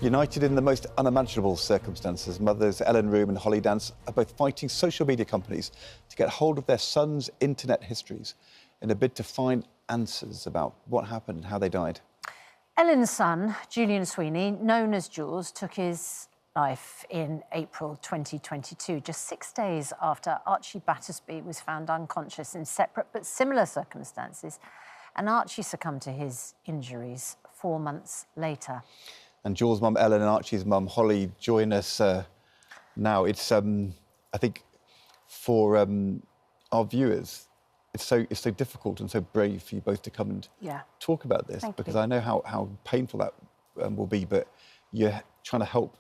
United in the most unimaginable circumstances, mothers Ellen Room and Holly Dance are both fighting social media companies to get hold of their sons' internet histories in a bid to find answers about what happened and how they died. Ellen's son, Jools Sweeney, known as Jools, took his life in April 2022, just 6 days after Archie Battersby was found unconscious in separate but similar circumstances. And Archie succumbed to his injuries 4 months later. And Jools' mum Ellen and Archie's mum Holly join us now. It's, I think, for our viewers, it's so difficult and so brave for you both to come and talk about this. Because I know how painful that will be, but you're trying to help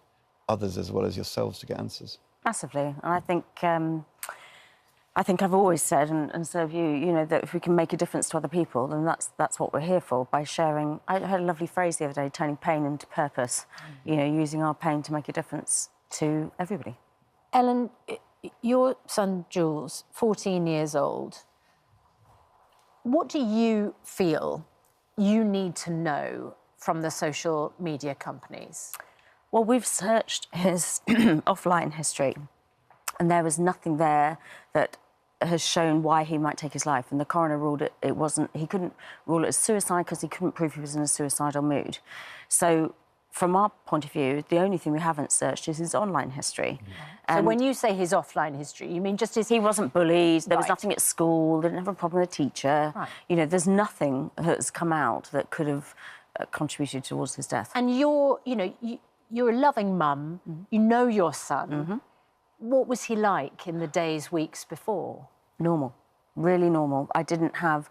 others as well as yourselves to get answers. Massively, and I think I've always said, and so have you, that if we can make a difference to other people, then that's what we're here for, by sharing. I heard a lovely phrase the other day, turning pain into purpose, using our pain to make a difference to everybody. Ellen, your son Jools, 14 years old, what do you feel you need to know from the social media companies? Well, we've searched his offline history, and there was nothing there that has shown why he might take his life. And the coroner ruled it wasn't, he couldn't rule it as suicide because he couldn't prove he was in a suicidal mood. So from our point of view, the only thing we haven't searched is his online history. So when you say his offline history, you mean just his... He wasn't bullied, there was nothing at school, didn't have a problem with a teacher. Right. There's nothing that's come out that could have contributed towards his death. And you're a loving mum, you know your son. What was he like in the days, weeks before? Normal, really normal. I didn't have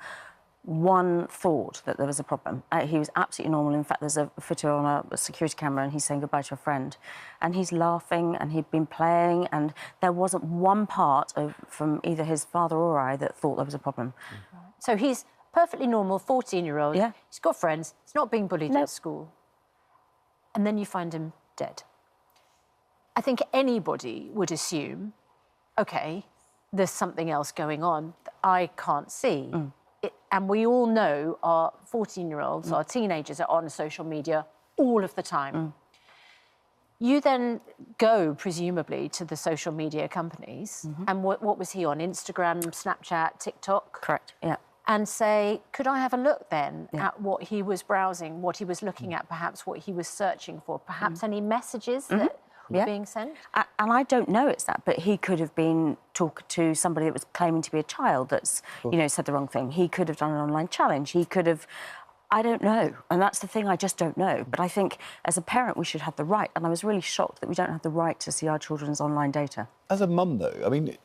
one thought that there was a problem. He was absolutely normal. In fact, there's a photo on a security camera and he's saying goodbye to a friend. And he's laughing and he'd been playing, and there wasn't one part from either his father or I that thought there was a problem. So he's perfectly normal, 14-year-old. Yeah. He's got friends, he's not being bullied at school. And then you find him dead. I think anybody would assume, OK, there's something else going on that I can't see. And we all know our 14-year-olds, our teenagers are on social media all of the time. You then go, presumably, to the social media companies. And what was he on? Instagram, Snapchat, TikTok? Correct, yeah. And say, could I have a look then at what he was browsing, what he was looking at, perhaps what he was searching for, perhaps any messages that were being sent? And I don't know it's that, but he could have been talking to somebody that was claiming to be a child that's, said the wrong thing. He could have done an online challenge. He could have... I don't know. And that's the thing, I just don't know. But I think, as a parent, we should have the right. And I was really shocked that we don't have the right to see our children's online data. As a mum, though, I mean,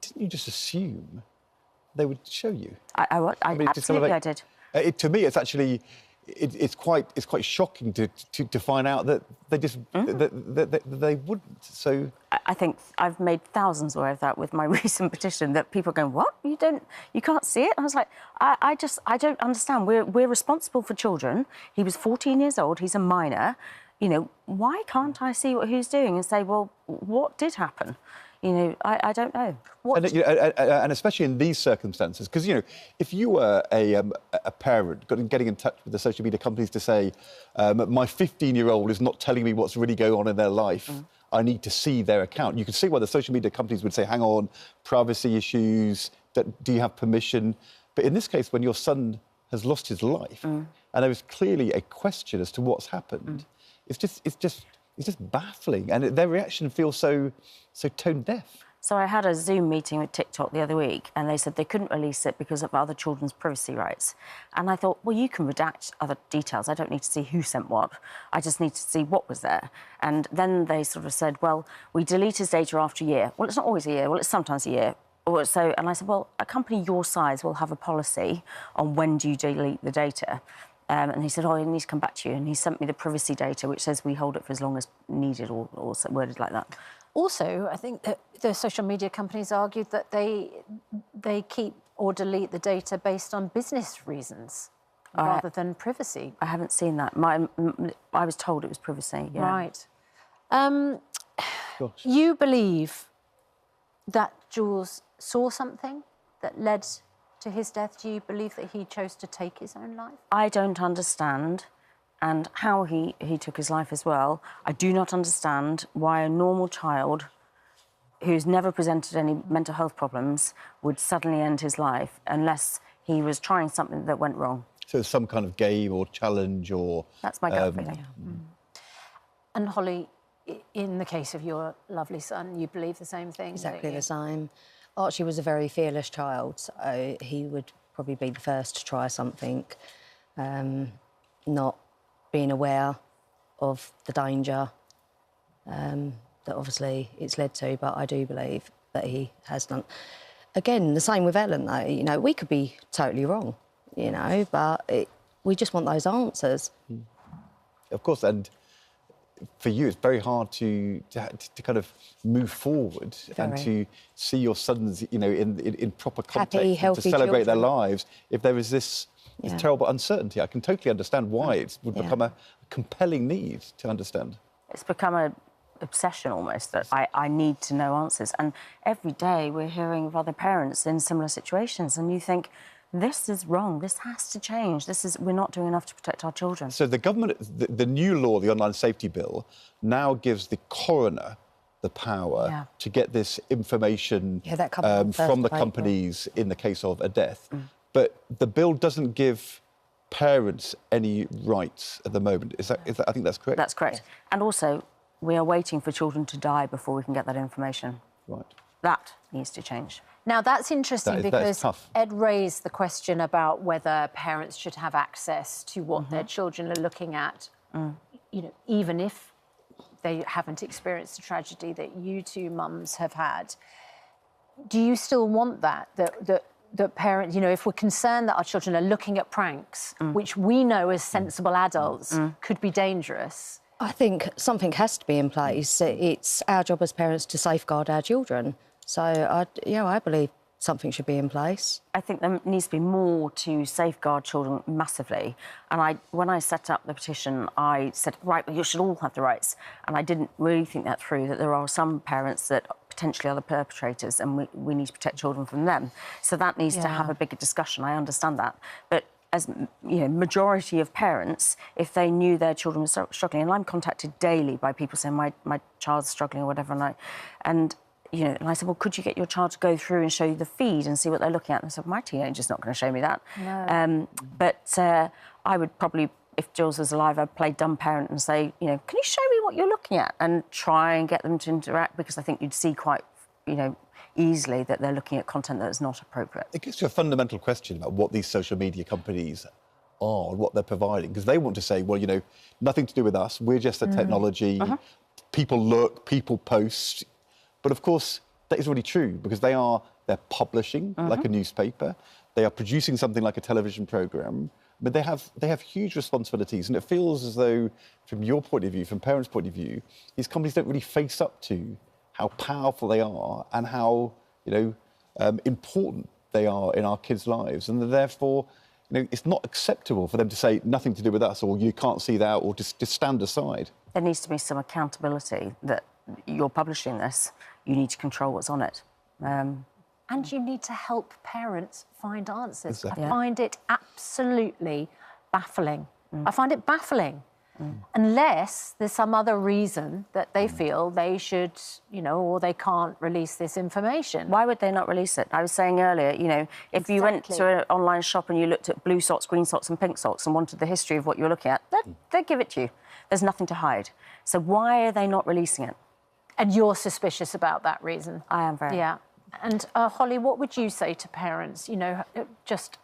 didn't you just assume they would show you? Absolutely, I did. To me, it's actually it's quite shocking to find out that they just that they wouldn't. So I think I've made thousands aware of that with my recent petition. That people are going, what? You can't see it? And I was like, I don't understand. We're responsible for children. He was 14 years old. He's a minor. Why can't I see what he's doing and say, well, what did happen? I don't know. And especially in these circumstances, because, if you were a parent getting in touch with the social media companies to say, my 15-year-old is not telling me what's really going on in their life, I need to see their account. You can see why the social media companies would say, hang on, privacy issues, do you have permission? But in this case, when your son has lost his life, and there is clearly a question as to what's happened, it's just baffling, and their reaction feels so tone deaf. So I had a Zoom meeting with TikTok the other week, and they said they couldn't release it because of other children's privacy rights. And I thought, well, you can redact other details. I don't need to see who sent what. I just need to see what was there. And then they sort of said, well, we delete his data after a year. Well, it's not always a year. Well, it's sometimes a year. And I said, well, a company your size will have a policy on when do you delete the data. And he said, oh, I need to come back to you. And he sent me the privacy data, which says we hold it for as long as needed, or worded like that. Also, I think that the social media companies argued that they keep or delete the data based on business reasons rather than privacy. I haven't seen that. I was told it was privacy, yeah. Right. You believe that Jools saw something that led to his death? Do you believe that he chose to take his own life? I don't understand and how he took his life as well. I do not understand why a normal child who's never presented any mental health problems would suddenly end his life unless he was trying something that went wrong. So it's some kind of game or challenge or... That's my gut feeling. And Holly, in the case of your lovely son, you believe the same thing? Exactly the same. Archie was a very fearless child, so he would probably be the first to try something, not being aware of the danger that obviously it's led to, but I do believe that he has done. Again, the same with Ellen, though. You know, we could be totally wrong, you know, but we just want those answers. Of course, and for you, it's very hard to kind of move forward and to see your sons, you know, in proper context, Happy, healthy to celebrate their children. lives. If there is this terrible uncertainty, I can totally understand why it would become a compelling need to understand. It's become an obsession almost, that I need to know answers. And every day we're hearing of other parents in similar situations, and you think, this is wrong, this has to change, we're not doing enough to protect our children. So the government, the new law, the Online Safety Bill, now gives the coroner the power to get this information from the companies in the case of a death. But the bill doesn't give parents any rights at the moment. Is that I think that's correct? That's correct. And also, we are waiting for children to die before we can get that information. Right. That needs to change. Now, that's interesting because tough. Ed raised the question about whether parents should have access to what their children are looking at, you know, even if they haven't experienced a tragedy that you two mums have had. Do you still want that parents, you know, if we're concerned that our children are looking at pranks, which we know as sensible adults could be dangerous? I think something has to be in place. It's our job as parents to safeguard our children. So, I believe something should be in place. I think there needs to be more to safeguard children massively. And when I set up the petition, I said, right, well, you should all have the rights. And I didn't really think that through, that there are some parents that potentially are the perpetrators and we need to protect children from them. So that needs to have a bigger discussion. I understand that. But as you know, majority of parents, if they knew their children were struggling, and I'm contacted daily by people saying my child's struggling or whatever, and I said, well, could you get your child to go through and show you the feed and see what they're looking at? And I said, my teenager's not going to show me that. No. But I would probably, if Jools was alive, I'd play dumb parent and say, can you show me what you're looking at? And try and get them to interact, because I think you'd see quite, easily that they're looking at content that is not appropriate. It gets to a fundamental question about what these social media companies are and what they're providing, because they want to say, well, nothing to do with us, we're just a technology, people look, people post. But of course, that is really true, because they're publishing like a newspaper, they are producing something like a television programme, but they have huge responsibilities, and it feels as though, from your point of view, from parents' point of view, these companies don't really face up to how powerful they are and how important they are in our kids' lives, and therefore, it's not acceptable for them to say nothing to do with us, or you can't see that, or just stand aside. There needs to be some accountability that you're publishing this. You need to control what's on it. And you need to help parents find answers. Exactly. I find it absolutely baffling. I find it baffling. Unless there's some other reason that they feel they should, or they can't release this information. Why would they not release it? I was saying earlier, if you went to an online shop and you looked at blue socks, green socks and pink socks and wanted the history of what you're looking at, they'd give it to you. There's nothing to hide. So why are they not releasing it? And you're suspicious about that reason? I am very. Yeah. And Holly, what would you say to parents, just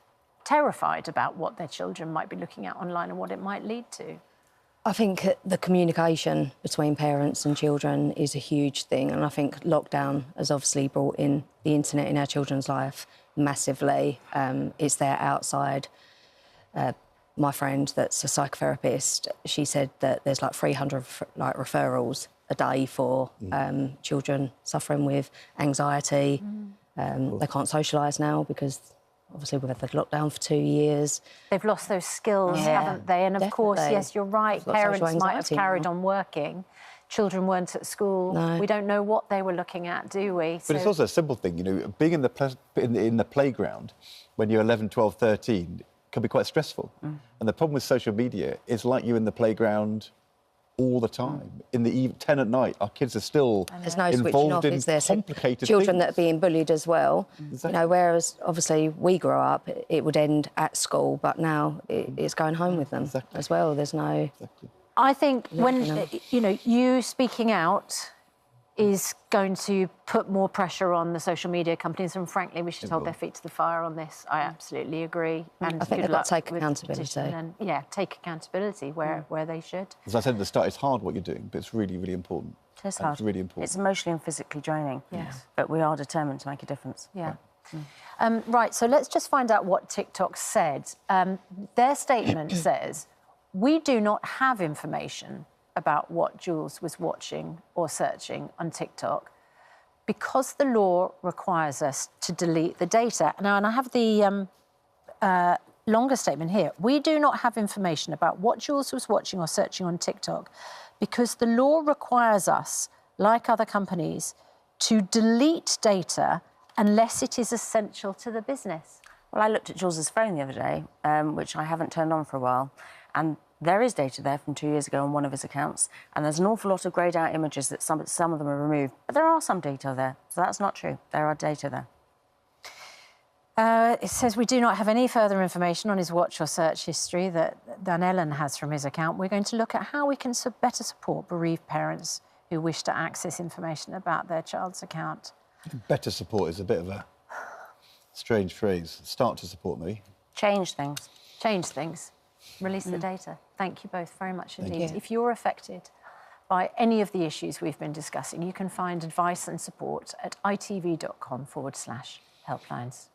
terrified about what their children might be looking at online and what it might lead to? I think the communication between parents and children is a huge thing, and I think lockdown has obviously brought in the internet in our children's life massively. It's there outside. My friend that's a psychotherapist, she said that there's like 300 referrals a day for children suffering with anxiety. They can't socialise now because obviously we've had the lockdown for 2 years. They've lost those skills, haven't they? And of course, yes, you're right, parents might have carried on working. Children weren't at school. No. We don't know what they were looking at, do we? But it's also a simple thing, being in the playground when you're 11, 12, 13, can be quite stressful. And the problem with social media is like you're in the playground all the time. In the 10 at night, our kids are still There's no switching off, involved in is there? So complicated children things. that are being bullied as well. Exactly. You know, whereas obviously we grew up, it would end at school, but now it's going home with them as well. There's no... I think when, you know, you speaking out is going to put more pressure on the social media companies, and frankly, we should hold their feet to the fire on this. I absolutely agree. And I think they've got to take accountability. And, yeah, take accountability where they should. As I said at the start, it's hard what you're doing, but it's really, really important. It's hard. It's really important. It's emotionally and physically draining. Yes. But we are determined to make a difference. Yeah. Right, so let's just find out what TikTok said. Their statement says, we do not have information about what Jools was watching or searching on TikTok because the law requires us to delete the data. Now, and I have the longer statement here. We do not have information about what Jools was watching or searching on TikTok because the law requires us, like other companies, to delete data unless it is essential to the business. Well, I looked at Jools' phone the other day, which I haven't turned on for a while, and there is data there from 2 years ago on one of his accounts, and there's an awful lot of greyed out images that some of them are removed. But there are some data there, so that's not true. There are data there. It says we do not have any further information on his watch or search history than Ellen has from his account. We're going to look at how we can better support bereaved parents who wish to access information about their child's account. Better support is a bit of a strange phrase. Start to support me. Change things. Change things. Release the data. Thank you both very much indeed. you. If you're affected by any of the issues we've been discussing, you can find advice and support at itv.com/helplines.